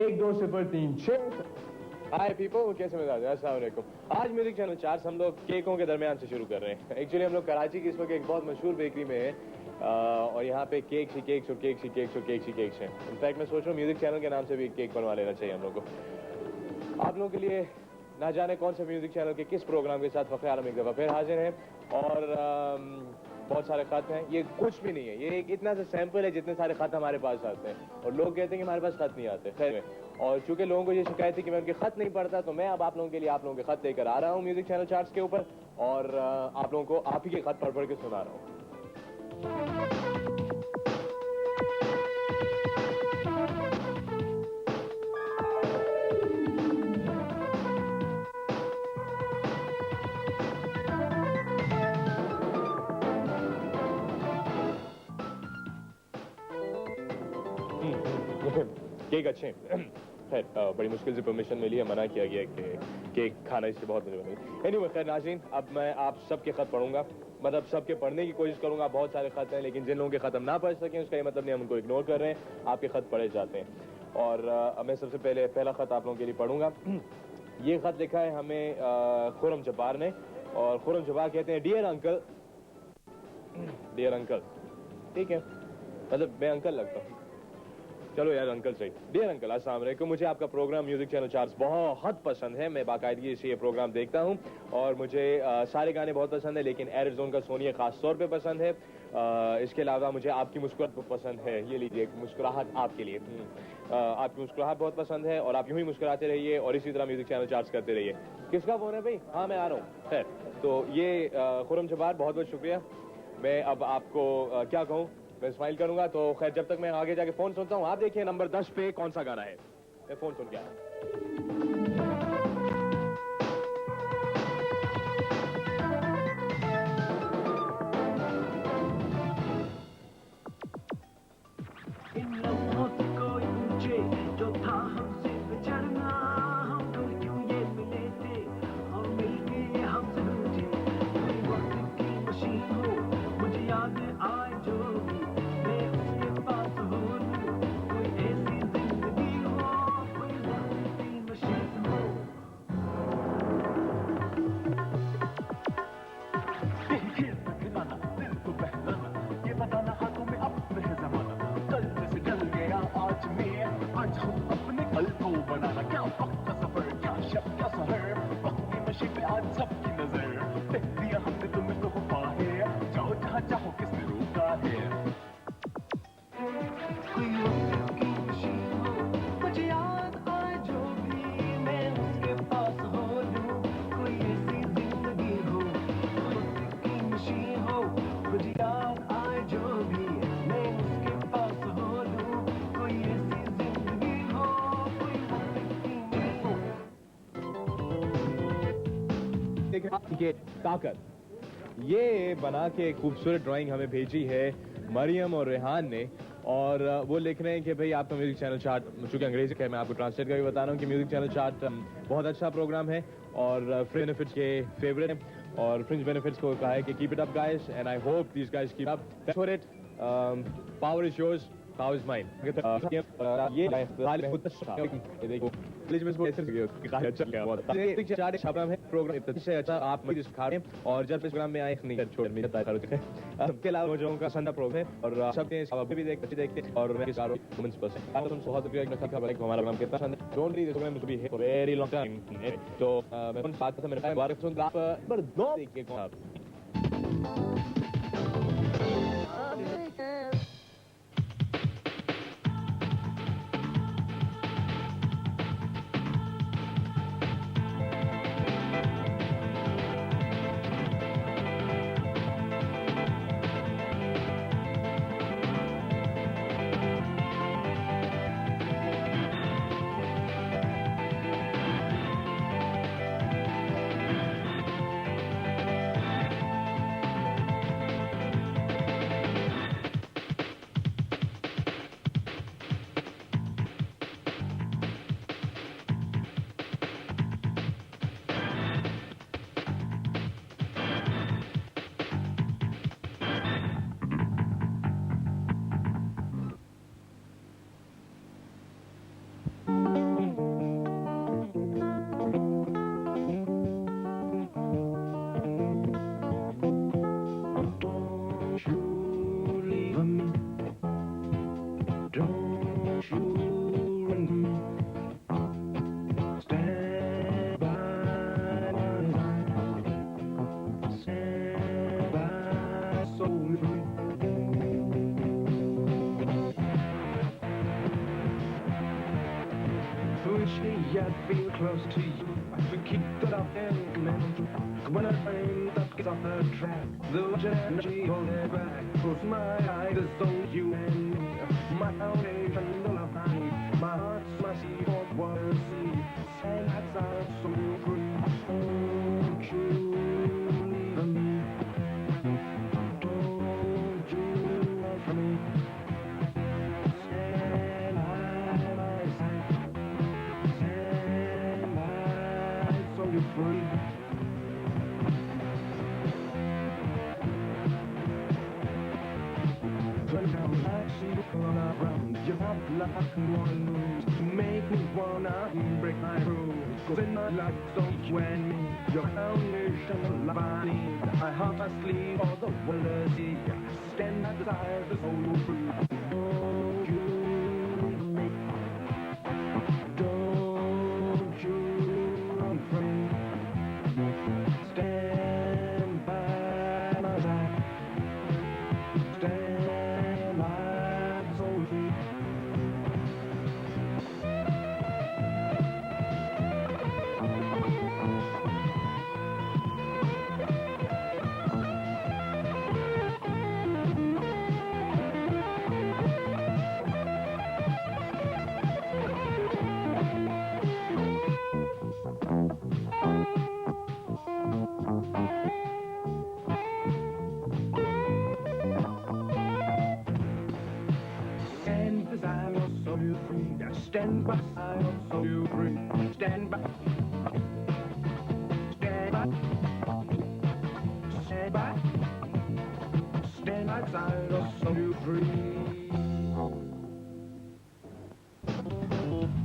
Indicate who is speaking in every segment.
Speaker 1: एक दो सिफर तीन छः। हाय पीपल, कैसे मिजाज है? अस्सलाम वालेकुम। आज म्यूजिक चैनल चार्ट हम लोग केकों के दरमियान से शुरू कर रहे हैं। एक्चुअली हम लोग कराची की इस वक्त एक बहुत मशहूर बेकरी में है और यहाँ पे केक्स ही केक्स और केक्स ही केक्स और केक्स ही केक्स हैं। इनफैक्ट मैं सोच रहा हूँ म्यूजिक चैनल के नाम से भी केक बनवा लेना चाहिए हम लोग को। आप लोगों के लिए ना जाने कौन से म्यूजिक चैनल के किस प्रोग्राम के साथ फ़खर आलम एक दफ़ा फिर हाजिर हैं और बहुत सारे खत हैं। ये कुछ भी नहीं है, ये एक इतना सा सैंपल है जितने सारे खत हमारे पास आते हैं और लोग कहते हैं कि हमारे पास खत नहीं आते। खैर, और चूंकि लोगों को ये शिकायत थी कि मैं उनके खत नहीं पढ़ता, तो मैं अब आप लोगों के लिए आप लोगों के खत लेकर आ रहा हूँ म्यूजिक चैनल चार्ट्स के ऊपर और आप लोगों को आप ही के खत पढ़ पढ़ के सुना रहा हूँ। केक अच्छे खैर बड़ी मुश्किल से परमिशन मिली है, मना किया गया कि केक खाना इससे बहुत मुझे बना। एनीवे खैर नाज़रीन, अब मैं आप सबके खत पढ़ूंगा, मतलब सबके पढ़ने की कोशिश करूंगा। बहुत सारे खत हैं लेकिन जिन लोगों के खत हम ना पढ़ सकें उसका ये मतलब नहीं हम उनको इग्नोर कर रहे हैं, आपके खत पढ़े जाते हैं। और मैं सबसे पहले पहला खत आप लोगों के लिए पढ़ूंगा। ये खत लिखा है हमें खुरम जब्बार ने और खुरम जब्बार कहते हैं डियर अंकल, डियर अंकल, ठीक है, मतलब मैं अंकल लगता हूँ, चलो यार अंकल सही। डियर अंकल, अस्सलाम वालेकुम। मुझे आपका प्रोग्राम म्यूजिक चैनल चार्ट्स बहुत पसंद है। मैं बाकायदगी से ये प्रोग्राम देखता हूँ और मुझे सारे गाने बहुत पसंद है लेकिन एरिज़ोना का सोनिया खास तौर पे पसंद है। इसके अलावा मुझे आपकी मुस्कुराहट पसंद है। ये लीजिए एक मुस्कुराहट आपके लिए। आपकी मुस्कुराहट बहुत पसंद है और आप यूं ही मुस्कुराते रहिए और इसी तरह म्यूजिक चैनल चार्ट्स करते रहिए। किसका फोन है भाई? हाँ मैं आ रहा हूँ। खैर, तो ये खुरम जब्बार बहुत बहुत शुक्रिया। मैं अब आपको क्या कहूँ, मैं स्माइल करूंगा। तो खैर जब तक मैं आगे जाके फोन सुनता हूं, आप देखिए नंबर 10 पे कौन सा गाना है। मैं फोन सुन के आया।
Speaker 2: इन लम्हों से कोई पूछे जो था हमसे बिछड़ना, हम दूर क्यों ये मिले थे और मिलके ये हमसे रूठे। कोई वक्त की मशीन हो मुझे याद आए जो भी मैं उसके पास हो लूं। कोई ऐसी जिंदगी हो, कोई वक्त की मशीन हो। यही खेल में खिलाना, दिल को बहलाना, ये बताना हाथों में अपने है जमाना। कल जैसे डल गया आज में, आज हम अपने कल को बनाना। क्या वक्त का सफर, क्या शब क्या सहर, वक्त की मशी पे आज सबकी नजर। देख दिया हमने तुम्हें तो हुआ है, जाओ जहाँ चाहो किसने रोका है। कोई वक्त की मशी हो मुझे याद आए जो भी मैं उसके पास हो लूं। कोई ऐसी जिंदगी हो, वक्त की मशी हो मुझे याद आए जो भी मैं उसके पास हो लूं। कोई ऐसी जिंदगी हो, कोई वक्त की मशी हो।
Speaker 1: देखिए ताकत, ये बना के खूबसूरत ड्राइंग हमें भेजी है मरियम और रेहान ने और वो लिख रहे हैं कि भाई आपका म्यूजिक चैनल चार्ट, चूंकि अंग्रेजी का है मैं आपको ट्रांसलेट करके बता रहा हूँ कि म्यूजिक चैनल चार्ट बहुत अच्छा प्रोग्राम है और फ्रिंज बेनिफिट्स के फेवरेट है और फ्रिंज बेनिफिट्स को कहा है कि keep it up guys and I hope these guys keep up for it. Power is yours, power is mine. ये देखो प्लीज मैं ऐसे अच्छा क्या हुआ था चार छापा है प्रोग्राम से अच्छा आप मुझे सिखा रहे हैं और जब इस प्रोग्राम में आए नहीं छोड़ मेरे तार होते हैं। सबके अलावा नौजवानों का संदा प्रोग्राम है और सबके सब भी देखते और मैं सारे कमेंट्स पर आप तुम बहुत शुक्रिया कि खबर है हमारा प्रोग्राम कितना पसंद है। डोंट रीड दिस प्रोग्राम भी है वेरी लॉन्ग टाइम। तो मैं उन बात से मेरे बारे में सुन आप नंबर 2 देखिए कौन आप
Speaker 2: wish I'd feel close to you. We keep that up in mental. When a train that gets off the track, the energy holds it back. Close my eyes, it's only you and me. My foundation, all of I need. My heart's my seaport water sea. And that's our soul free. Don't you leave me. Don't you run from me. Stand by my side. Stand by so you're free. Turn down the lights, see you all around. You're not like you wanna lose. To make me wanna break my rules. 'Cause in my life, so you and me. Your foundation, the love I need. My heart, my sleeve, all the world to see. Stand at the side, the soul free. Don't you leave me. Don't you run from me. Stand by my side. Stand by the soul free. Stand beside us so you free. Stand beside us so you free. Stand by. Stand by. Stand by. Stand beside us so you free.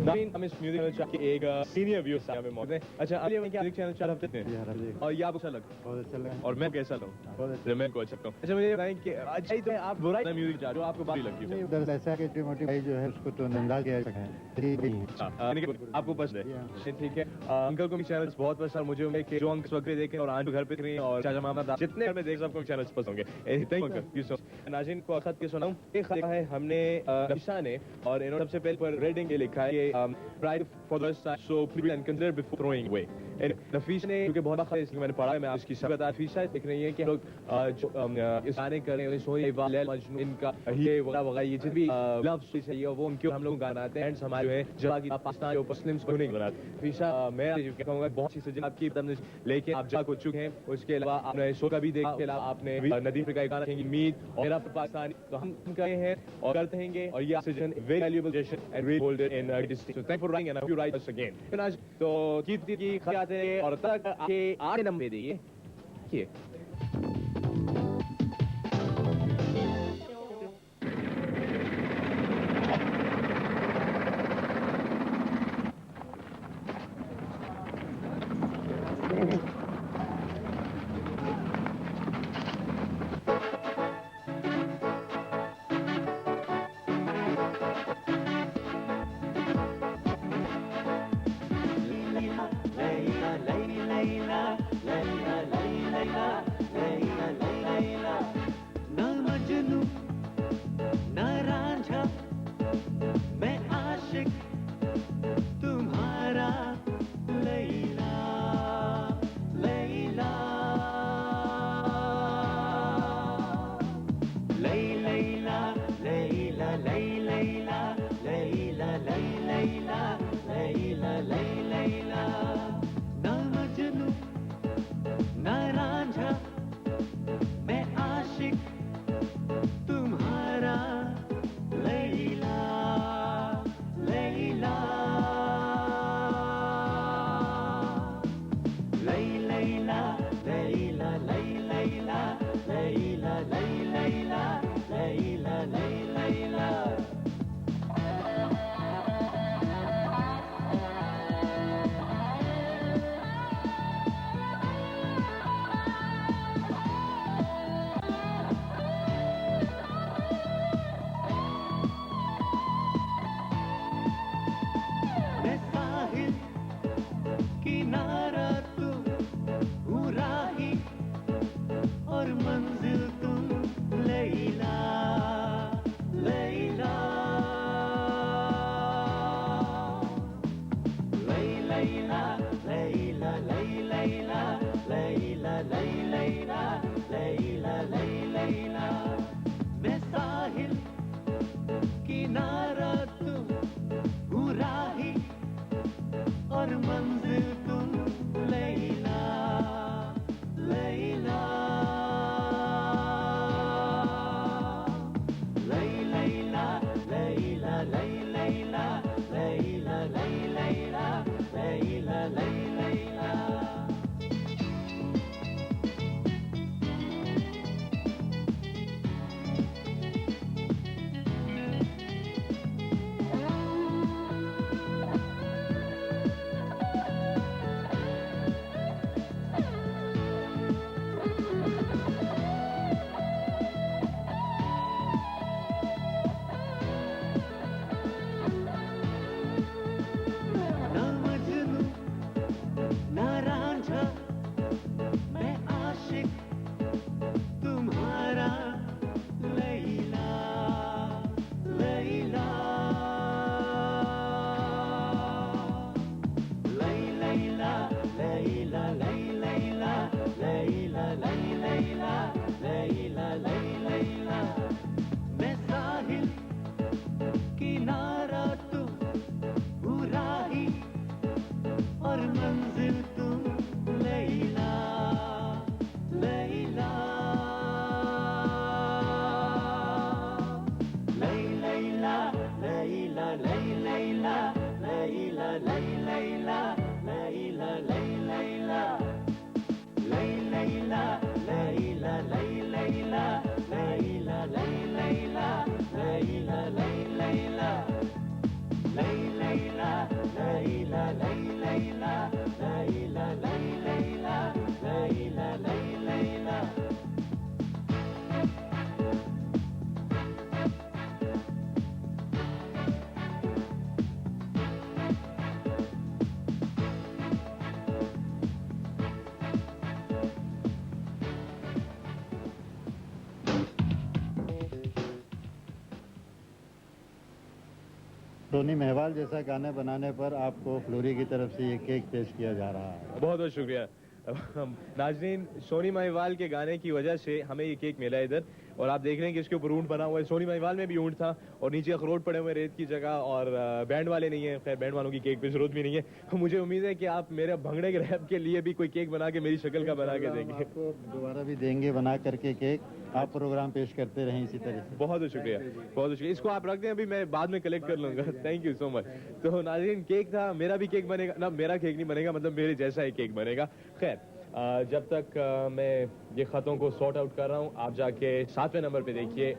Speaker 1: नाज़रीन, हम इस music channel के एक senior viewer साहब में मौजूद हैं। अच्छा, अली क्या म्यूजिक चैनल 4 हफ्ते में और ये आपको अच्छा लगा?
Speaker 3: बहुत अच्छा लगा।
Speaker 1: और मैं कैसा लगा?
Speaker 3: बहुत अच्छा।
Speaker 1: मैं को अच्छा लगता हूँ। अच्छा, मुझे बताएं कि अच्छा ही तो है, आप बुराई म्यूजिक चाह रहे हो, आपको बुरी लगती है?
Speaker 3: नहीं, दरअसल ऐसा है कि छोटी मोटी भाई जो है उसको तो नंदा किया जाता है।
Speaker 1: आपको पसंद है? ठीक है। अंकल को भी चैनल बहुत पसंद है। मुझे उम्मीद है कि जो अंकल बकरे देखें और आज घर पे देख रहे हैं और चाचा मामा जितने घर में देख सबको चैनल पसंद होंगे। Thank you uncle. You so much. नाज़रीन को खत के सुनाऊं, एक खत है हमने नफीसा ने, और इन्होंने सबसे पहले पर रेटिंग के लिखा है कि try for the so please and consider before throwing away. Nafisa ने, क्योंकि बहुत बार इसलिए मैंने पढ़ा है, मैं उसकी सब बता। नफीसा देख रही है कि लोग जो इस गाने कर रहे हैं, सोनी लैला मजनू, इनका ये वगैरह वगैरह, ये जितनी लव स्टोरीज है वो उनके हम लोग गाना आते हैं। एंड हमारे जो है जवा की पाकिस्तान के ऊपर मुस्लिम्स को नहीं बनाते। नफीसा, मैं कहूँगा बहुत सी सजा आपकी लेकिन आप जा हो चुके हैं। उसके अलावा आपने शो का भी देखा, उसके अलावा आपने नदी का गाना देखेंगे मीत और मेरा पाकिस्तान, तो हम कहे हैं और करते हैं, और ये suggestion very valuable suggestion and we hold it in district. So thank for writing and I you write us again. तो की खत आते हैं और तक आपके 8 नंबर दिए।
Speaker 4: ना मजनू ना रांझा, मैं आशिक तुम्हारा लैला
Speaker 3: सोनी मेहवाल जैसा गाने बनाने पर आपको फ्लोरी की तरफ से ये केक पेश किया जा रहा है।
Speaker 1: बहुत बहुत शुक्रिया नाजरीन। सोनी महिवाल के गाने की वजह से हमें ये केक मिला है इधर, और आप देख रहे हैं कि इसके ऊपर ऊंट बना हुआ है। सोनी महिवाल में भी ऊंट था और नीचे अखरोट पड़े हुए रेत की जगह, और बैंड वाले नहीं है। खैर बैंड वालों की केक पे जरूरत भी नहीं है। तो मुझे उम्मीद है कि आप मेरे भंगड़े के रैप के लिए भी कोई केक बना के मेरी शक्ल का बना के देंगे।
Speaker 3: आपको दोबारा भी देंगे बना करके केक, आप प्रोग्राम पेश करते रहें इसी तरह से।
Speaker 1: बहुत बहुत शुक्रिया, बहुत बहुत शुक्रिया। इसको आप रख दें, अभी मैं बाद में कलेक्ट कर लूंगा। Thank you so much. तो नाज़रीन, केक था, मेरा भी केक बनेगा ना, मेरा केक नहीं बनेगा, मतलब मेरे जैसा ही केक बनेगा। खैर जब तक मैं ये खतों को सॉर्ट आउट कर रहा हूँ, आप जाके 7वें नंबर पे देखिए।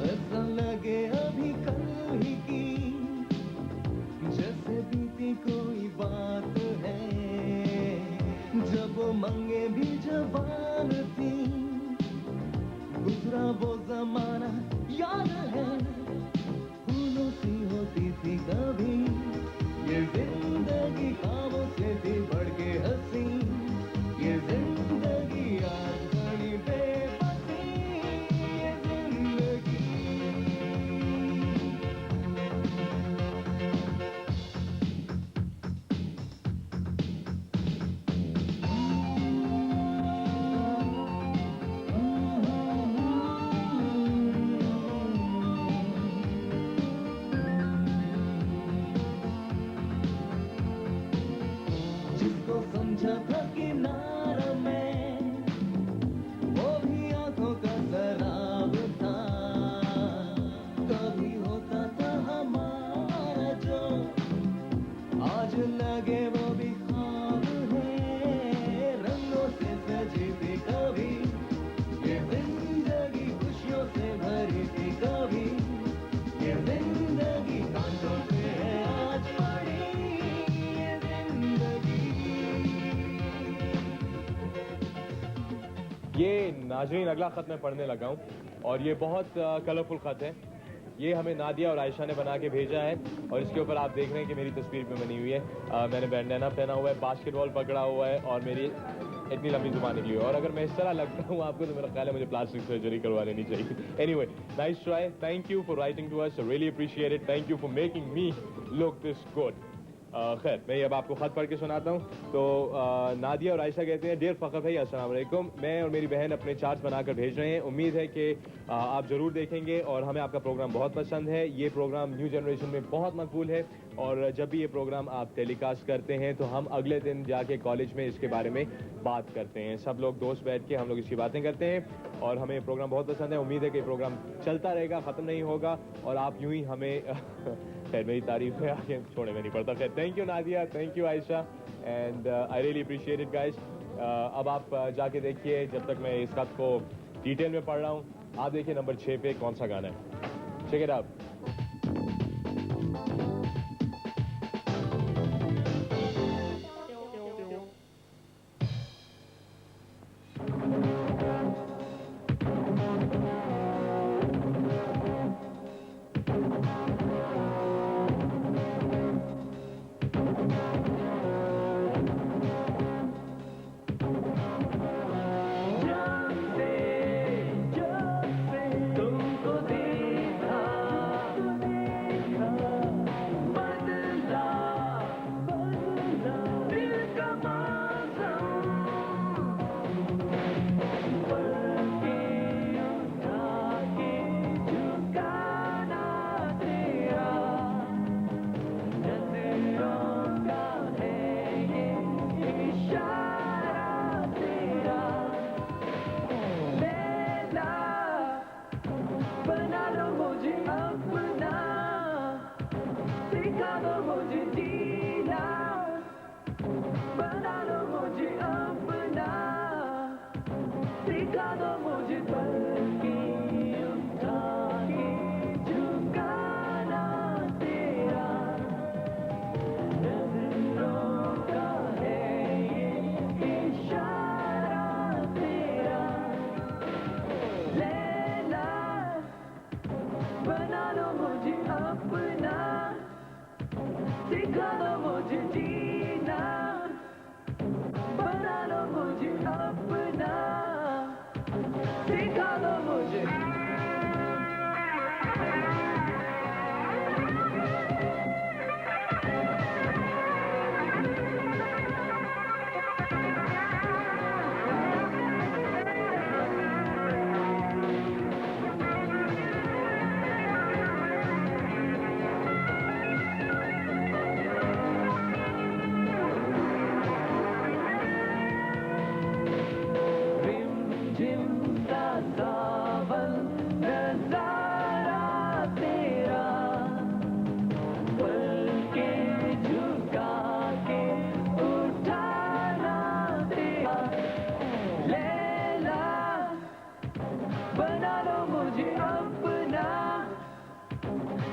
Speaker 4: ऐसा लगे अभी कल ही की, जैसे बीती कोई बात है, जब मंगे भी जवान थी, गुजरा वो जमाना याद है, फूलों सी होती थी कभी ये जिंदगी, खामों से भी बढ़ के हंसी ये जिंदगी, आज बड़ी बेबसी ये जिंदगी। जिसको समझा था किनारा में, वो भी आंखों का शराब था, कभी होता था हमारा जो, आज लगे वो भी ख्वाब है, रंगों से सजी थी कभी ये जिंदगी, खुशियों से भरी थी कभी ये जिंदगी, कांटों पे है आज पड़ी ये जिंदगी।
Speaker 1: ये नाजरीन, अगला खत मैं पढ़ने लगा हूँ, और ये बहुत कलरफुल खत है। ये हमें नादिया और आयशा ने बना के भेजा है, और इसके ऊपर आप देख रहे हैं कि मेरी तस्वीर पे बनी हुई है। मैंने बैंडाना पहना हुआ है, बास्केटबॉल पकड़ा हुआ है, और मेरी इतनी लंबी जुबान निकली हुई है। और अगर मैं इस तरह लगता हूँ आपको, तो मेरा ख्याल है मुझे प्लास्टिक सर्जरी करवा लेनी चाहिए। Anyway, nice try, thank you for writing to us, really appreciate it, thank you for making me look this good. खैर, मैं अब आपको खत पढ़ के सुनाता हूँ। तो नादिया और आयशा कहते हैं, डियर फ़खर भाई, अस्सलाम वालेकुम। मैं और मेरी बहन अपने चार्ट्स बनाकर भेज रहे हैं। उम्मीद है कि आप ज़रूर देखेंगे, और हमें आपका प्रोग्राम बहुत पसंद है। ये प्रोग्राम न्यू जनरेशन में बहुत मकबूल है, और जब भी ये प्रोग्राम आप टेलीकास्ट करते हैं तो हम अगले दिन जाके कॉलेज में इसके बारे में बात करते हैं। सब लोग दोस्त बैठ के हम लोग इसकी बातें करते हैं, और हमें प्रोग्राम बहुत पसंद है। उम्मीद है कि प्रोग्राम चलता रहेगा, ख़त्म नहीं होगा, और आप यूं ही हमें खैर, मेरी तारीफ है, आगे छोड़ने में नहीं पड़ता। खैर, thank you Nadia, thank you Ayesha, and I really appreciate it guys. अब आप जाके देखिए, जब तक मैं इस खत को डिटेल में पढ़ रहा हूँ, आप देखिए नंबर 6 पे कौन सा गाना है। Check it out.
Speaker 2: तुमको देखा सिखा दो मुझे जीना, बना लो मुझे अपना, सिखा दो मुझे।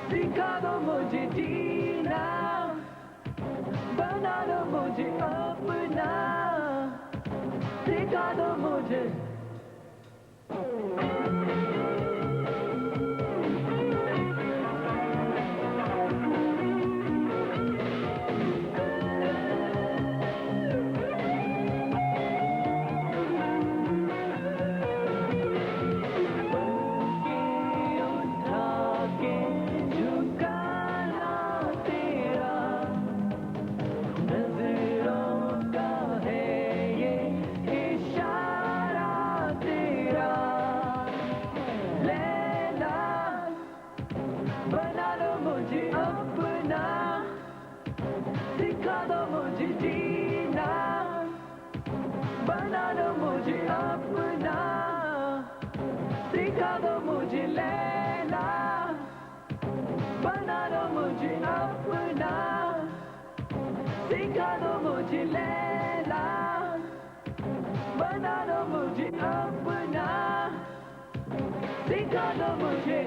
Speaker 2: सिखा दो मुझे जीना, बना दो मुझे अपना, सिखा दो मुझे। सिखा दो मुझे जीना, बना दो मुझे अपना, सिखा दो मुझे लैला, बना दो मुझे अपना, सिखा दो मुझे लैला, बना दो मुझे अपना, सिखा दो मुझे।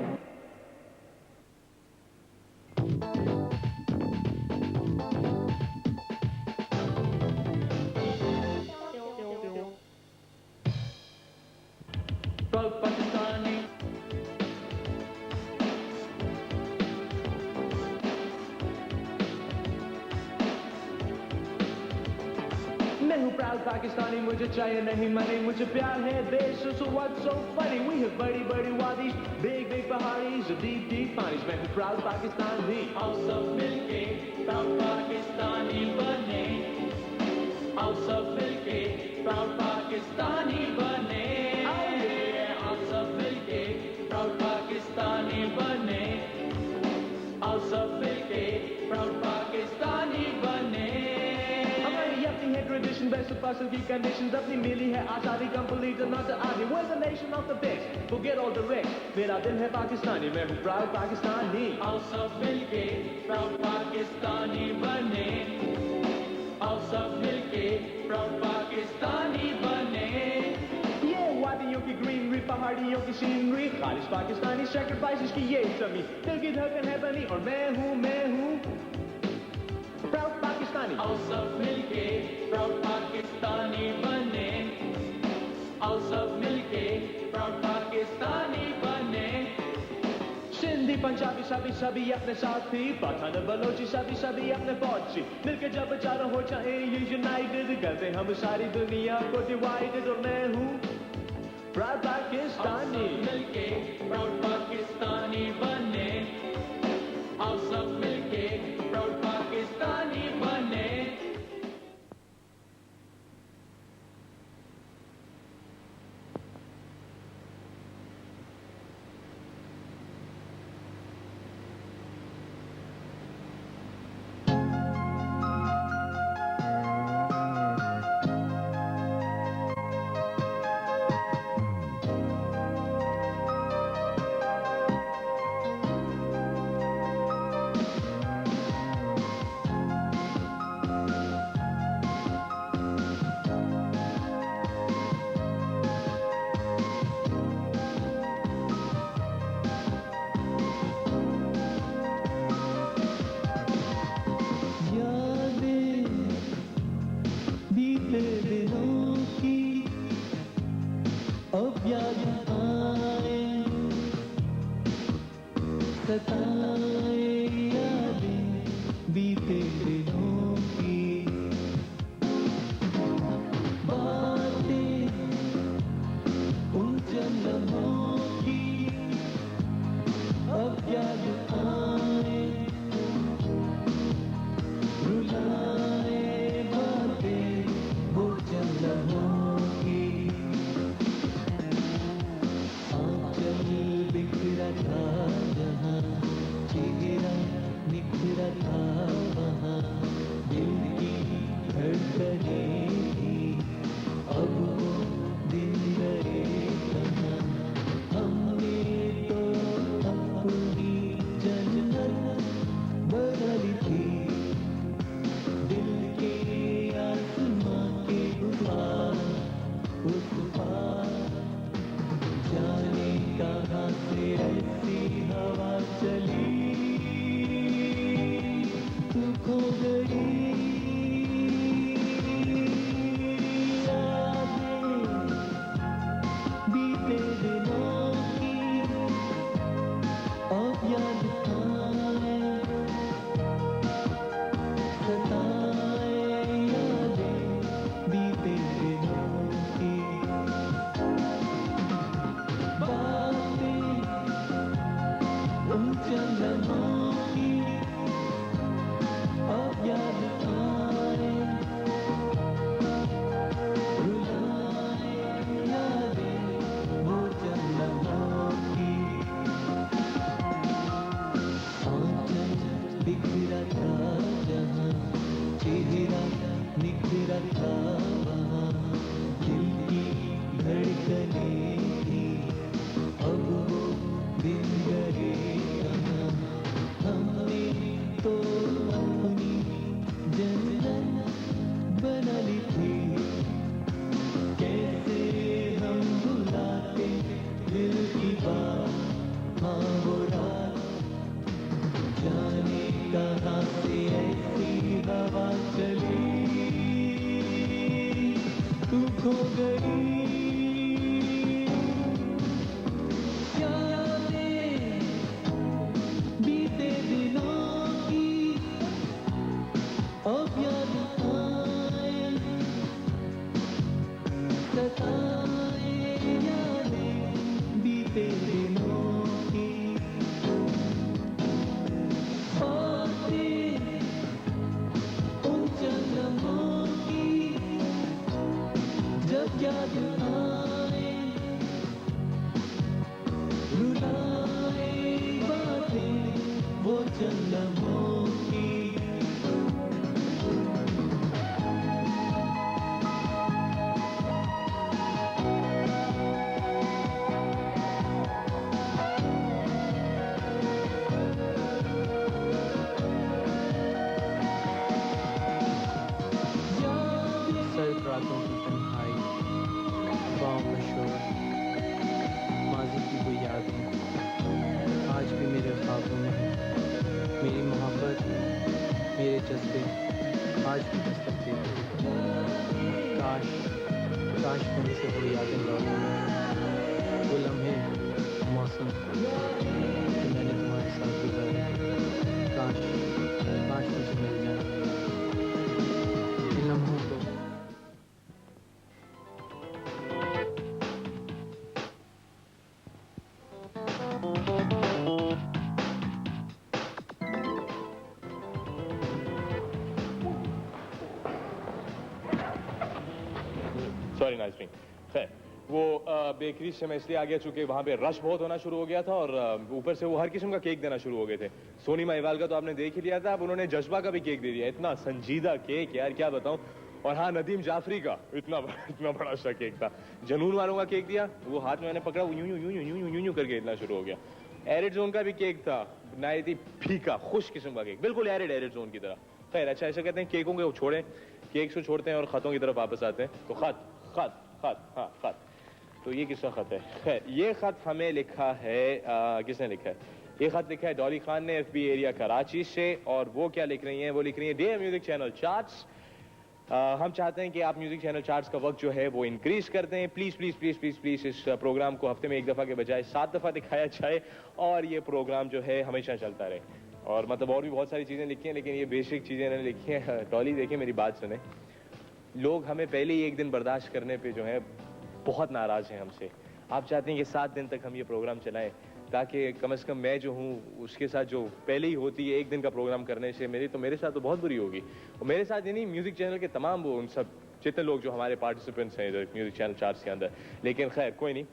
Speaker 5: पाकिस्तानी मैं हूँ प्राउड पाकिस्तानी, मुझे चाहिए नहीं मनी, मुझे प्यार है देश। So what's so funny? We have बड़ी बड़ी वादी, big big pahadis, deep deep पानीज। मैं हूँ प्राउड पाकिस्तानी।
Speaker 6: आओ सब मिलके प्राउड पाकिस्तानी बने, आओ सब मिलके प्राउड पाकिस्तानी बने, आओ सब मिलके प्राउड पाकिस्तानी बने, आओ सब मिलके प्राउड पाकिस्तानी बने।
Speaker 5: हमारी अपनी है ट्रेडिशन, बेस्ट फसल की कंडीशंस, अपनी मिली है आजादी, कंप्लीट ना तो आधी। We're the nation of the best, forget all the rest। मेरा दिल है पाकिस्तानी, मैं हूँ प्राउड पाकिस्तानी।
Speaker 6: आओ सब मिलके प्राउड पाकिस्तानी बने, आओ सब मिलके प्राउड पाकिस्तानी बने।
Speaker 5: ये वादियों की ग्रीनरी, पहाड़ियों की सीनरी, खालिश पाकिस्तानी सैक्रिफाइसेस की ये जमी, दिल की धड़कन है बनी और मैं हूँ प्राउड पाकिस्तानी।
Speaker 6: आओ सब मिलके प्राउड पाकिस्तानी बने, आओ सब मिलके प्राउड पाकिस्तानी बने।
Speaker 5: सिंधी पंजाबी सभी अपने साथी, पठान बलोची सभी अपने फौजी, मिलके जब चारों हो जाए ये यूनाइटेड, करते हम सारी दुनिया को डिवाइडेड। और मैं हूँ प्राउड पाकिस्तानी।
Speaker 6: आओ सब मिलके प्राउड पाकिस्तानी बने, आओ सब मिलके प्राउड पाकिस्तानी बने।
Speaker 4: बीते दिनों की बातें उन चंद लम्हों की अब याद आए रुलाए बातें वो चंद लम्हों की आंचल बिखरा था जहाँ चेहरा निखरा था वहाँ दिल की धड़कनें थी अब वो दिन गए कहाँ हमने तो अपनी जन्नत बदली थी दिल के आसमां के पार उस पार जाने कहाँ से ऐसी हवा चली तू खो गई यादें बीते दिनों की अब याद आए सताए यादें बीते दिनों की बातें उन चंद लम्हों की अब याद आए रुलाए यादें वो चंद लम्हों की आंचल बिखरा था जहाँ चेहरा निखरा था वहाँ दिल की धड़कनें थी अब वो दिन गए कहाँ हमने तो अपनी जन्नत बना ली थी कैसे हम भुलाते दिल की बात हाँ वो रात जाने कहाँ से ऐसी हवा चली तू खो गई यादें बीते दिनों की अब याद आए सताए यादें बीते दिनों की बातें उन चंद लम्हों की जब याद आए रुलाए बातें वो चंद लम्हों की
Speaker 7: सर्द रातों की तन्हाई गाँव का शोर माजी की वो यादें आज भी मेरे ख्वाबों में हैं मेरी मोहब्बत मेरे जज्बे आज भी दस्तक देते हैं काश काश कहीं से वो यादें लौट आएं वो लम्हे मौसम कि मैंने तुम्हारे साथ गुजारे काश काश मुझे मिल जाए इन लम्हों को
Speaker 1: सॉरी नाजरीन। खैर वो बेकरी से मैं इसलिए आ गया चूंकि वहाँ पे रश बहुत होना शुरू हो गया था और ऊपर से वो हर किस्म का केक देना शुरू हो गए थे। सोनी माहिवाल का तो आपने देख ही लिया था, अब उन्होंने जज्बा का भी केक दे दिया। इतना संजीदा केक यार क्या बताऊं। और हाँ, नदीम जाफरी का इतना बड़ा सा केक था। जनून वालों का केक दिया, वो हाथ में मैंने पकड़ा, वो यूं यूं यूं यूं यूं यूं यूं करके इतना शुरू हो गया। एरिड जोन का भी केक था, नायती फीका खुश किस्म का केक, बिल्कुल एरिड जोन की तरह। खैर अच्छा, ऐसा कहते हैं केकों को छोड़ें, केक को छोड़ते हैं और खतों की तरफ वापस आते हैं। तो खत खत खत हाँ खत, तो ये किसका खत है? खैर ये खत हमें लिखा है, किसने लिखा है? ये खत लिखा है डॉली खान ने, FB एरिया कराची से। और वो क्या लिख रही हैं? वो लिख रही है डियर म्यूजिक चैनल चार्ट्स, हम चाहते हैं कि आप म्यूजिक चैनल चार्ट्स का वक्त जो है वो इंक्रीज कर दें। Please please please please please इस प्रोग्राम को हफ्ते में एक दफा के बजाय 7 दफा दिखाया जाए और ये प्रोग्राम जो है हमेशा चलता रहे। और मतलब और भी बहुत सारी चीज़ें लिखी हैं, लेकिन ये बेसिक चीज़ें इन्होंने लिखी हैं। टॉली देखिए, मेरी बात सुने, लोग हमें पहले ही एक दिन बर्दाश्त करने पे जो है बहुत नाराज़ हैं हमसे। आप चाहते हैं कि 7 दिन तक हम ये प्रोग्राम चलाएं, ताकि कम से कम मैं जो हूँ उसके साथ जो पहले ही होती है एक दिन का प्रोग्राम करने से मेरे साथ तो बहुत बुरी होगी। और मेरे साथ ये नहीं, म्यूज़िक चैनल के तमाम वो उन सब जितने लोग जो हमारे पार्टिसिपेंट्स हैं इधर म्यूज़िक चैनल चार्ट्स के अंदर। लेकिन खैर कोई नहीं।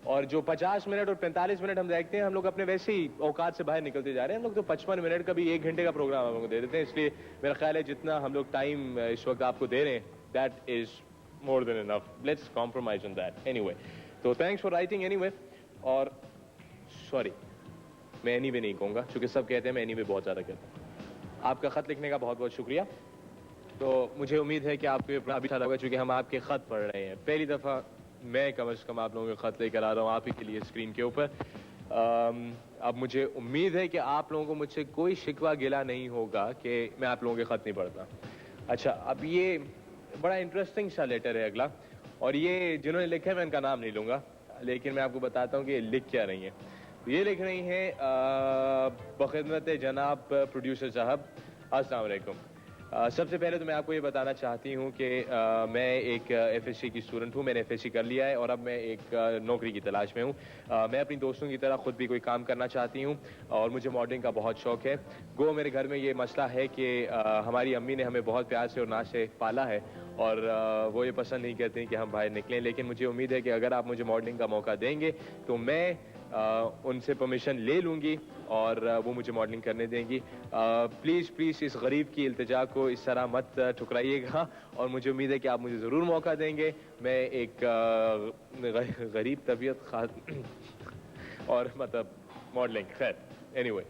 Speaker 1: और जो 50 मिनट और 45 मिनट हम देखते हैं, हम लोग अपने वैसे ही औकात से बाहर निकलते जा रहे हैं। हम लोग तो 55 मिनट का भी 1 घंटे का प्रोग्राम हम लोग दे देते हैं। इसलिए मेरा ख्याल है जितना हम लोग टाइम इस वक्त आपको दे रहे हैं, that is more than enough. Let's compromise on that anyway. तो थैंक्स फॉर राइटिंग एनीवे। और सॉरी, मैं एनीवे नहीं कहूँगा, क्योंकि सब कहते हैं मैं एनीवे बहुत ज़्यादा कहता हूँ। आपका ख़त लिखने का बहुत बहुत शुक्रिया। तो मुझे उम्मीद है कि आपको ये प्रोग्राम अच्छा लगा, क्योंकि हम आपके ख़त पढ़ रहे हैं। पहली दफ़ा मैं कम से कम आप लोगों के ख़त लेकर आ रहा हूँ आप ही के लिए स्क्रीन के ऊपर। अब मुझे उम्मीद है कि आप लोगों को मुझसे कोई शिकवा गिला नहीं होगा कि मैं आप लोगों के ख़त नहीं पढ़ता। अच्छा, अब ये बड़ा इंटरेस्टिंग सा लेटर है अगला, और ये जिन्होंने लिखा है मैं इनका नाम नहीं लूँगा, लेकिन मैं आपको बताता हूँ कि लिख क्या रही हैं। ये लिख रही हैं, बखिदमत जनाब प्रोड्यूसर साहब, अस्सलाम वालेकुम। सबसे पहले तो मैं आपको ये बताना चाहती हूँ कि मैं एक एफएससी की स्टूडेंट हूँ। मैंने एफएससी कर लिया है और अब मैं एक नौकरी की तलाश में हूँ। मैं अपनी दोस्तों की तरह खुद भी कोई काम करना चाहती हूँ और मुझे मॉडलिंग का बहुत शौक है। गो मेरे घर में ये मसला है कि हमारी अम्मी ने हमें बहुत प्यार से और नाज से पाला है और वो ये पसंद नहीं करती कि हम बाहर निकलें। लेकिन मुझे उम्मीद है कि अगर आप मुझे मॉडलिंग का मौका देंगे तो मैं उनसे परमिशन ले लूँगी और वो मुझे मॉडलिंग करने देंगी। प्लीज़ प्लीज़ इस गरीब की इल्तिजा को इस तरह मत ठुकराइएगा और मुझे उम्मीद है कि आप मुझे ज़रूर मौका देंगे। मैं एक गरीब तबीयत और मतलब मॉडलिंग, खैर एनीवे।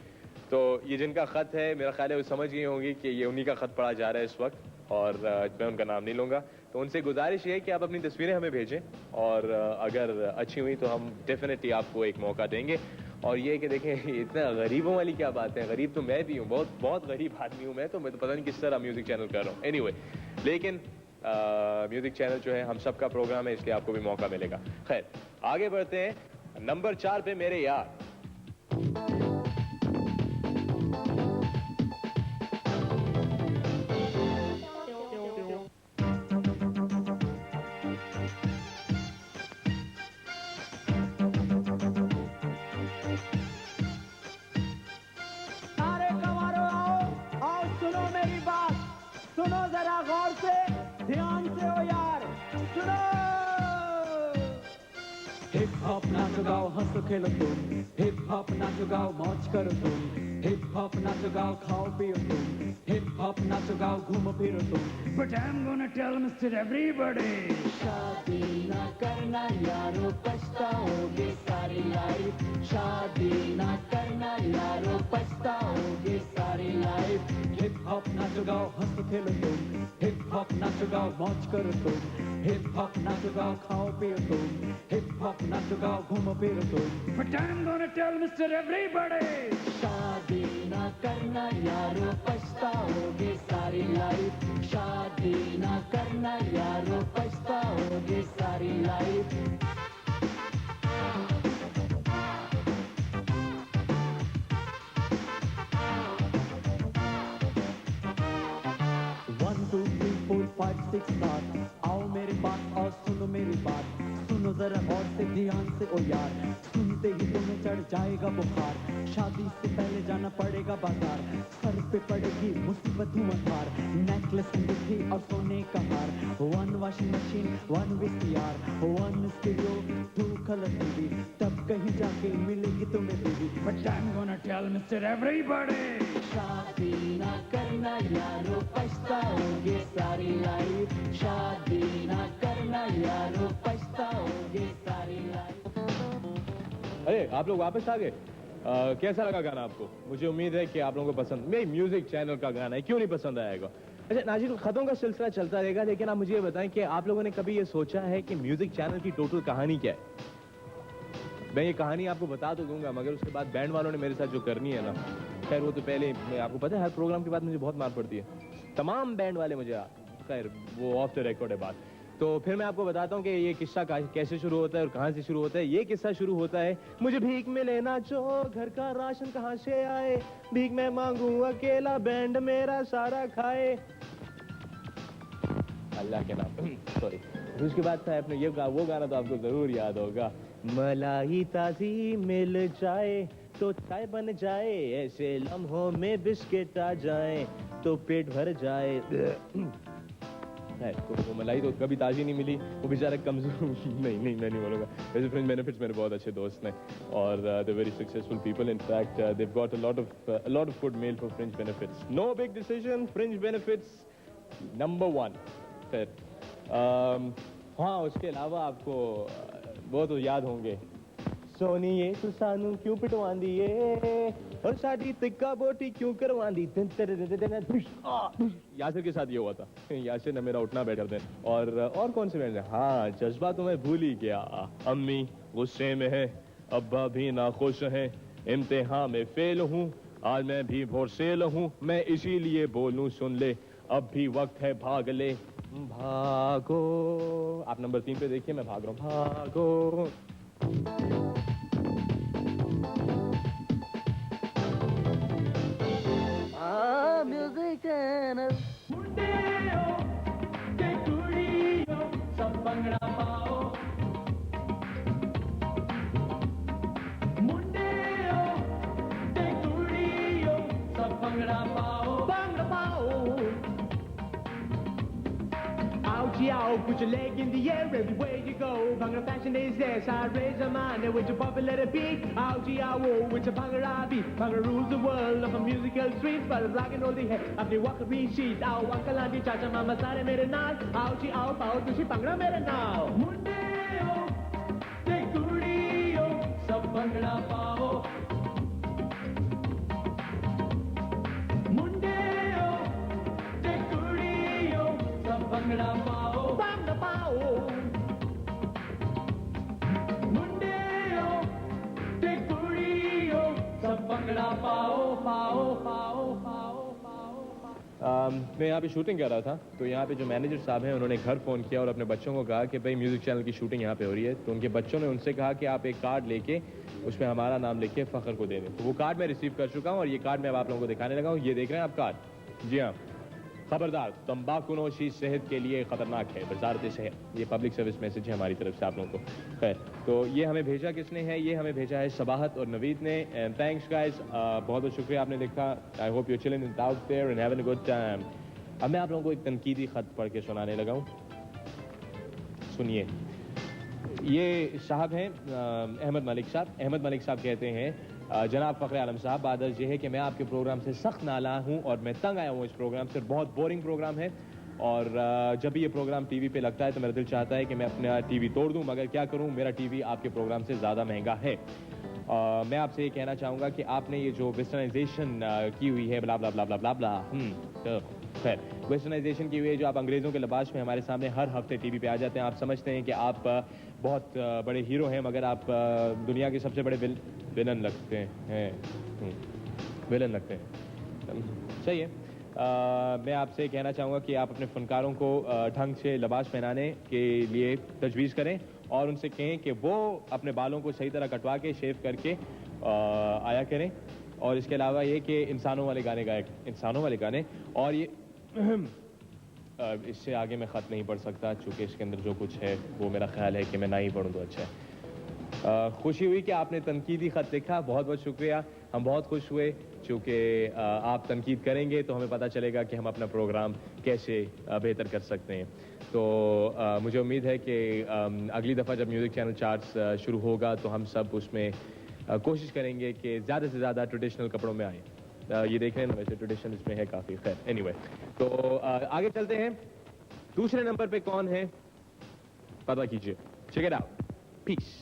Speaker 1: तो ये जिनका ख़त है मेरा ख्याल है वो समझ गई होंगी कि ये उन्हीं का ख़त पढ़ा जा रहा है इस वक्त, और मैं उनका नाम नहीं लूँगा। तो उनसे गुजारिश है कि आप अपनी तस्वीरें हमें भेजें और अगर अच्छी हुई तो हम डेफिनेटली आपको एक मौका देंगे। और ये कि देखें, इतना गरीबों वाली क्या बात है, गरीब तो मैं भी हूँ, बहुत बहुत गरीब आदमी हूँ मैं तो पता नहीं किस तरह म्यूज़िक चैनल कर रहा हूँ। एनीवे, लेकिन म्यूज़िक चैनल जो है हम सब का प्रोग्राम है, इसलिए आपको भी मौका मिलेगा। खैर आगे बढ़ते हैं। नंबर 4 पे मेरे यार।
Speaker 2: सारे कमारो आओ सुनो मेरी बात, सुनो जरा गौर से, ध्यान से हो यार, सुनो।
Speaker 4: हिप हॉप नाचो गाओ हंसो खेलो तुम, हिप हॉप नाचो गाओ मौज करो तुम, हिप हॉप नाचो गाओ खाओ पियो तुम, हिप हॉप नाचो गाओ घूमो फिरो तुम।
Speaker 2: But I'm gonna tell Mr. Everybody,
Speaker 4: शादी ना करना यारो पछताओगे सारी लाइफ, शादी ना करना यारो पछताओगे सारी लाइफ। हिप हॉप नाचो गाओ हंसो खेलो तुम, हिप हॉप नाचो गाओ मौज करो तुम, हिप हॉप नाचो गाओ खाओ पियो तुम, हिप हॉप नाचो गाओ घूमो फिरो तुम।
Speaker 2: but I'm gonna tell Mr. Everybody,
Speaker 4: शादी ना करना यारो पछताओगे सारी लाइफ, शादी ना करना यारो पछताओगे सारी लाइफ। One, 2, 3, 4, 5, 6 7, आओ मेरे पास और सुनो मेरी बात, सुनो जरा और से ध्यान से ओ यार, सुनते ही तुम्हें चढ़ जाएगा बुखार, शादी से पहले जाना पड़ेगा बाजार, सर पे पड़ेगी मुसीबत धुआंधार, नेकलेस अंगूठी और सोने का हार, 1 washing machine 1 VCR 1 stereo 2 colour TV, तब कहीं जाके मिलेगी तुम्हें बीवी।
Speaker 2: but I'm gonna tell Mr. Everybody,
Speaker 4: शादी ना करना यारो पछताओगे सारी लाइफ, शादी ना करना यारो पछताओगे सारी लाइफ।
Speaker 1: अरे आप लोग वापस आ गए। कैसा लगा गाना आपको? मुझे उम्मीद है कि आप लोगों को पसंद, मेरी म्यूजिक चैनल का गाना है, क्यों नहीं पसंद आएगा। अच्छा नाज़रीन, खतों का सिलसिला चलता रहेगा, लेकिन आप मुझे ये बताएं कि आप लोगों ने कभी ये सोचा है कि म्यूजिक चैनल की टोटल कहानी क्या है? मैं ये कहानी आपको बता तो दूंगा, मगर उसके बाद बैंड वालों ने मेरे साथ जो करनी है ना, खैर वो तो पहले मैं आपको पता है हर प्रोग्राम के बाद मुझे बहुत मार पड़ती है, तमाम बैंड वाले मुझे, खैर वो ऑफ द रिकॉर्ड है बात। तो फिर मैं आपको बताता हूँ कि ये किस्सा कैसे शुरू होता है और कहाँ से शुरू होता है। ये किस्सा शुरू होता है, मुझे भीख में लेना जो घर का राशन कहाँ से आए, भीख में मांगू अकेला बैंड मेरा सारा खाए। अल्लाह के नाम सॉरी। उसके बाद था अपने ये वो गाना तो आपको जरूर याद होगा, मलाई ताजी मिल जाए तो चाय बन जाए, ऐसे लम्हों में बिस्किट आ जाए तो पेट भर जाए। है तो वो मलाई तो कभी ताजी नहीं मिली, वो बेचारा कमजोर नहीं मैं नहीं बोलूँगा। वैसे फ्रिंज बेनिफिट्स मेरे बहुत अच्छे दोस्त हैं और they very successful people. In fact they've got a lot of good mail for fringe benefits. No big decision, fringe benefits number 1। फिर हाँ, उसके अलावा आपको वो तो याद होंगे, सोनी ये तू सानू क्यों पिटवांदी ये और साडी तिक्का बोटी क्यों करवांदी। यासिर के साथ ये हुआ था, यासिर ने मेरा उठना बैठा था। और कौन से बैंड है, हाँ जज्बा तो मैं भूल ही गया। अम्मी गुस्से में है, अब्बा भी नाखुश है, इम्तिहान में फेल हूँ, आज मैं भी भोर सेल हूँ, मैं इसीलिए बोलूँ सुन ले, अब भी वक्त है भाग ले। भागो, आप नंबर 3 पे देखिए, मैं भाग रहा हूँ, भागो।
Speaker 4: म्यूजिक चैनल
Speaker 6: मुंडेओ ते कुड़ियों सब भंगड़ा पाओ, मुंडेओ ते कुड़ियों सब भंगड़ा पाओ, भंगड़ा पाओ। Out y'all, put your leg in the air everywhere you go. Bhangra fashion is there, so I raise a mind with your puppet let it beat. Out y'all, with your Bhangra beat. Bhangra rules the world of a musical street, but it's rockin' all the head. अपनी वक्री sheet, आओ uncle aunty चाचा मामा सारे मेरे नाल. आओ जी आओ पाओ तुझी Bhangra मेरे नाल. मुंडेओ ते कुड़ियों सब भंगड़ा पाओ, मुंडेओ ते कुड़ियों सब भंगड़ा पाओ, भंगड़ा पाओ। मुंडेओ ते कुड़ियों सब भंगड़ा पाओ, पाओ पाओ पाओ पाओ।
Speaker 1: मैं यहाँ पे शूटिंग कर रहा था, तो यहाँ पे जो मैनेजर साहब हैं उन्होंने घर फ़ोन किया और अपने बच्चों को कहा कि भाई म्यूज़िक चैनल की शूटिंग यहाँ पे हो रही है। तो उनके बच्चों ने उनसे कहा कि आप एक कार्ड लेके उसमें हमारा नाम लिख के फ़ख्र को दे दें। तो वो कार्ड मैं रिसीव कर चुका हूँ और ये कार्ड मैं अब आप लोगों को दिखाने लगा हूँ। ये देख रहे हैं आप कार्ड, जी हाँ। खबरदार, तंबाकूनोशी सेहत के लिए खतरनाक है, वजारत सेहत। ये पब्लिक सर्विस मैसेज है हमारी तरफ से आप लोगों को। खैर, तो ये हमें भेजा किसने है, ये हमें भेजा है सबाहत और नवीद ने। एंड थैंक्स गाइस, बहुत बहुत शुक्रिया आपने लिखा। I hope you chilling out there and having a good time. अब मैं आप लोगों को एक तनकीदी खत पढ़ के सुनाने लगा हूँ, सुनिए। ये साहब हैं अहमद मलिक साहब। अहमद मलिक साहब कहते हैं, जनाब फ़ख्र आलम साहब, बादल ये है कि मैं आपके प्रोग्राम से सख्त नाला हूँ और मैं तंग आया हूँ इस प्रोग्राम से। बहुत बोरिंग प्रोग्राम है और जब भी ये प्रोग्राम टीवी पे लगता है तो मेरा दिल चाहता है कि मैं अपना टीवी तोड़ दूँ, मगर क्या करूँ, मेरा टीवी आपके प्रोग्राम से ज़्यादा महंगा है। मैं आपसे ये कहना चाहूँगा कि आपने ये जो वेस्टर्नाइजेशन की हुई है, ब्ला ब्ला ब्ला ब्ला ब्ला ब्ला, खैर वेस्टर्नाइजेशन की हुई है, जो आप अंग्रेज़ों के लिबास में हमारे सामने हर हफ्ते टीवी पे आ जाते हैं। आप समझते हैं कि आप बहुत बड़े हीरो हैं, मगर आप दुनिया के सबसे बड़े विलन लगते हैं, विलन लगते हैं। सही है। मैं आपसे कहना चाहूँगा कि आप अपने फनकारों को ढंग से लिबास पहनाने के लिए तजवीज़ करें और उनसे कहें कि वो अपने बालों को सही तरह कटवा के शेव करके आया करें। और इसके अलावा ये कि इंसानों वाले गाने गाए, इंसानों वाले गाने। और ये इससे आगे मैं ख़त नहीं पढ़ सकता, चूँकि इसके अंदर जो कुछ है वो मेरा ख्याल है कि मैं ना ही पढ़ूँ तो अच्छा है। खुशी हुई कि आपने तनकीदी ख़त लिखा, बहुत बहुत शुक्रिया। हम बहुत खुश हुए, चूँकि आप तनकीद करेंगे तो हमें पता चलेगा कि हम अपना प्रोग्राम कैसे बेहतर कर सकते हैं। तो मुझे उम्मीद है कि अगली दफ़ा जब म्यूज़िक चैनल चार्ट्स शुरू होगा तो हम सब उसमें कोशिश करेंगे कि ज़्यादा से ज़्यादा ट्रेडिशनल कपड़ों में आए। ये देख रहे हैं ना, वैसे ट्रेडिशन इसमें है काफ़ी। खैर एनीवे, तो आगे चलते हैं। दूसरे नंबर पे कौन है पता कीजिए, चेक इट आउट। पीस।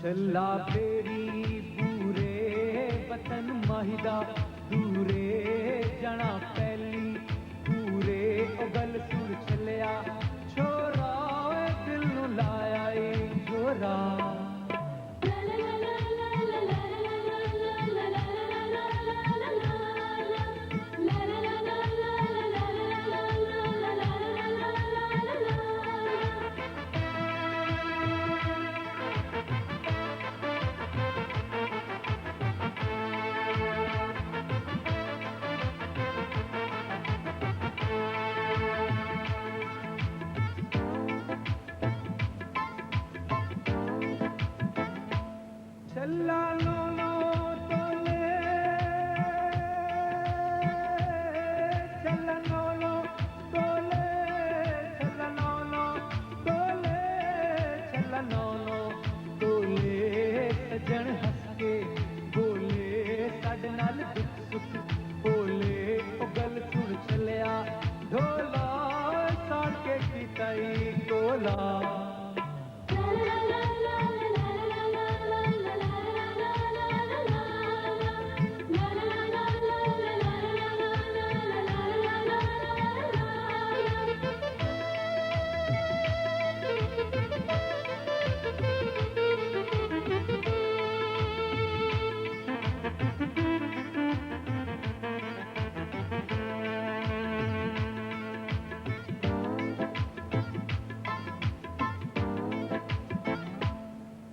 Speaker 6: छल्ला फेरी पूरे वतन माहिदा दूरे जाना पहली पूरे ओ गल सुर छलिया छोरा ओए दिल नु लाया ई जोरा छल्ला नो नो तोले छल्ला नो नो तोले छल्ला नो नो तोले छल्ला नो नो तोले सजन हंस के बोले साडे नाल दुख सुख बोले ओ गल सुर चलिया ढोला साड़ के कीताई कोला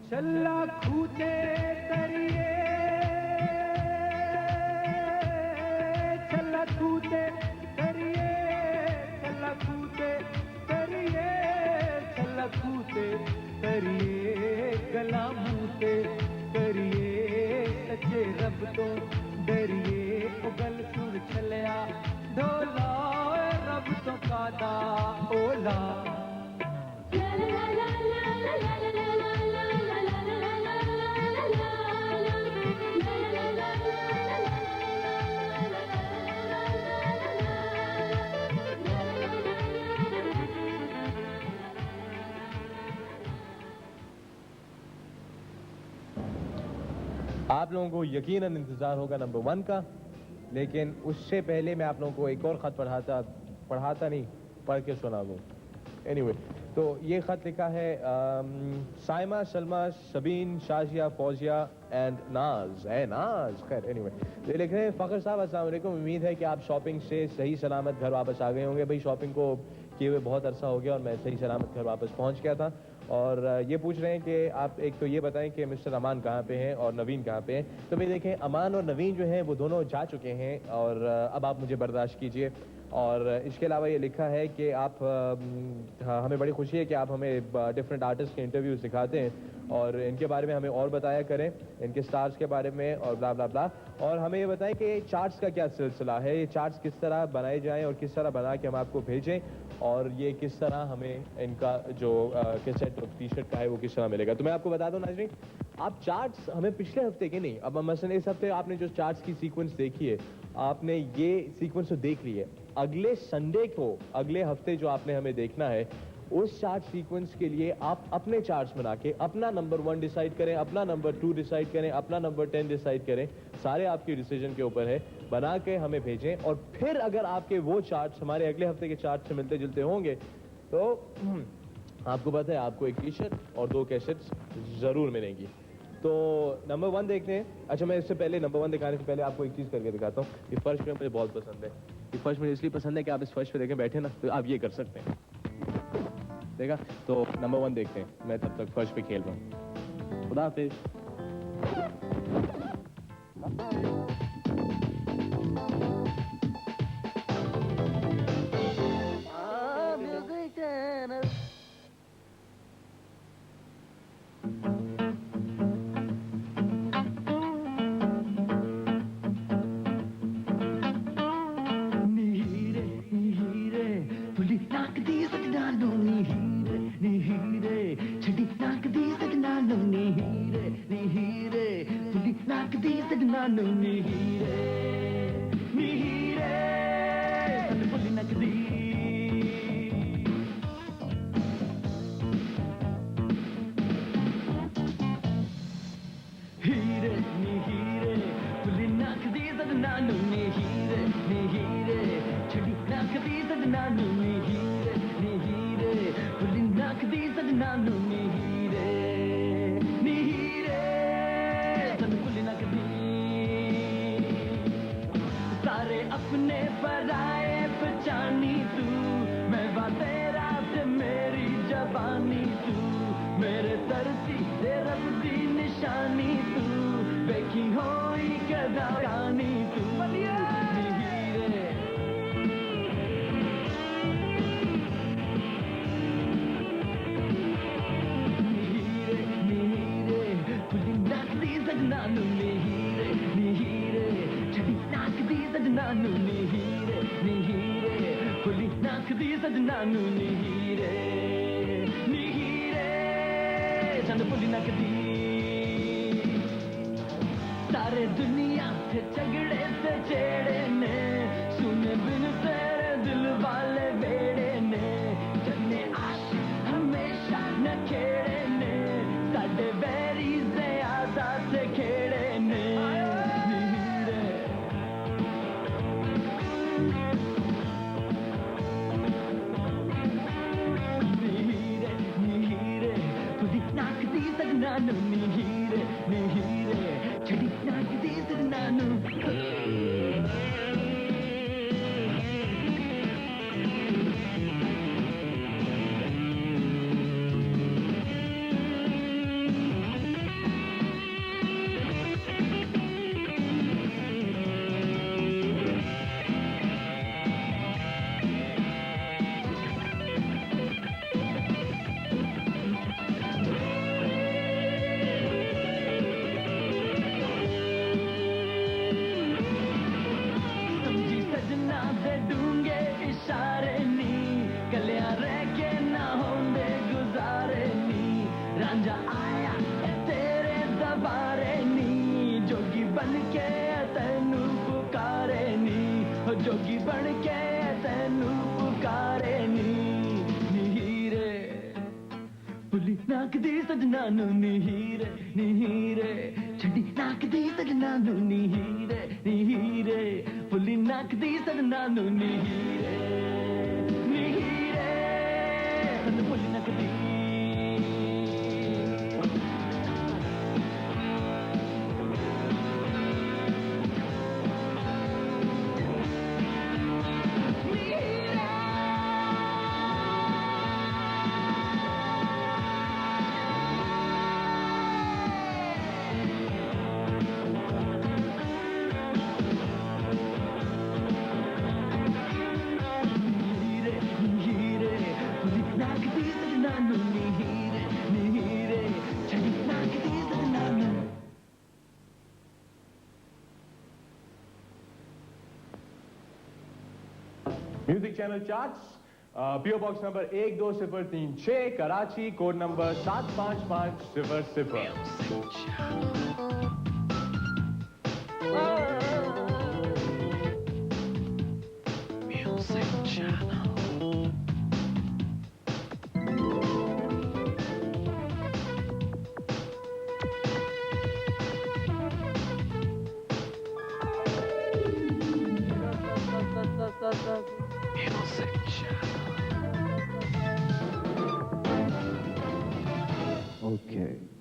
Speaker 6: छल्ला खूते तरिए छल्ला खूते तरिए छल्ला खूते तरिए छल्ला खूते तरिए गला मूते करिए सच्चे रब तो डरिए ओ गल सुर छलिया ढोला रब तो कादा ओला
Speaker 1: आप लोगों को यकीनन इंतज़ार होगा नंबर 1 का, लेकिन उससे पहले मैं आप लोगों को एक और ख़त पढ़ाता नहीं, पढ़ के सुना दूँ। एनीवे, तो ये ख़त लिखा है साइमा, सलमा, सबीन, शाजिया, फौजिया एंड नाज। नाज, खैर एनीवे, ये लिख रहे हैं फ़खर साहब अस्सलाम वालेकुम, उम्मीद है कि आप शॉपिंग से सही सलामत घर वापस आ गए होंगे। भाई शॉपिंग को किए हुए बहुत अरसा हो गया और मैं सही सलामत घर वापस पहुँच गया था। और ये पूछ रहे हैं कि आप एक तो ये बताएं कि मिस्टर अमान कहाँ पे हैं और नवीन कहाँ पे हैं। तो भाई देखें, अमान और नवीन जो हैं वो दोनों जा चुके हैं और अब आप मुझे बर्दाश्त कीजिए। और इसके अलावा ये लिखा है कि आप हमें बड़ी खुशी है कि आप हमें डिफरेंट आर्टिस्ट के इंटरव्यूज दिखाते हैं और इनके बारे में हमें और बताया करें, इनके स्टार्स के बारे में और ब्ला ब्ला ब्ला। और हमें ये बताएं कि चार्ट्स का क्या सिलसिला है, ये चार्ट्स किस तरह बनाए जाएं और किस तरह बना के हम आपको भेजें, और ये किस तरह हमें इनका जो कैसेट और टी शर्ट का है वो किस तरह मिलेगा। तो मैं आपको बता दूं नाज़रीन, आप चार्ट्स हमें पिछले हफ्ते के नहीं, अब मसलन इस हफ्ते आपने जो चार्ट्स की सीक्वेंस देखी है, आपने ये सीक्वेंस तो देख ली है। अगले संडे को, अगले हफ्ते जो आपने हमें देखना है, उस चार्ट सीक्वेंस के लिए आप अपने चार्ट्स बना के अपना नंबर 1 डिसाइड करें, अपना नंबर 2 डिसाइड करें, अपना नंबर 10 डिसाइड करें। सारे आपके डिसीजन के ऊपर है, बना के हमें भेजें। और फिर अगर आपके वो चार्ट्स हमारे अगले हफ्ते के चार्ट से मिलते जुलते होंगे तो आपको पता है आपको एक टी शर्ट और 2 कैसेट्स जरूर मिलेंगी। तो नंबर 1 देखते हैं। अच्छा, मैं इससे पहले नंबर 1 दिखाने से पहले आपको एक चीज़ करके दिखाता हूँ। ये फर्श पे मुझे बहुत पसंद है। ये फर्श मुझे इसलिए पसंद है कि आप इस फर्श पे देखें बैठे ना, तो आप ये कर सकते हैं, देखा। तो नंबर 1 देखते हैं, मैं तब तक फर्श पे खेल रहा हूँ। खुदा हाफिज़।
Speaker 4: जानी तू बेखी होई कदा जानी तू नानू नीरे नीरे छड़ी नाक दी सजनानू नीरे नीरे खुली नाक दी सजनानू नीरे नीरे चंद खुली नाक दी सारे दुनिया से झगड़े से छेड़े ने सुन बिन तेरे दिल वाले बेड़े ने चलने आशिक हमेशा न खेड़े ने साडे बैरी से आजाद से खेड़े ने नीरे नीरे नीरे खुदी नाक दी सजनानू नीरे नीरे छड़ी नाक दी सजनानू समझी सजना दे डूंगे इशारे नी कलिया रह के ना होंदे गुजारे नी रांझा आया ए तेरे दबारे नी जोगी बन के तैनू पुकारे नी हो जोगी बन के तैनू पुकारे नी नीरे पुली नाक दी सजनानू नीरे नीरे छड़ी नाक दी सजनानू नीरे नीरे पुली नाक दी सजनानू नीरे नीरे पुली नाक दी नीरे नीरे पुली नाक दी सजनानू नीरे नीरे छड़ी नाक दी सजनानू
Speaker 1: music channel charts PO box number 12036 Karachi code number 75500।
Speaker 3: Okay.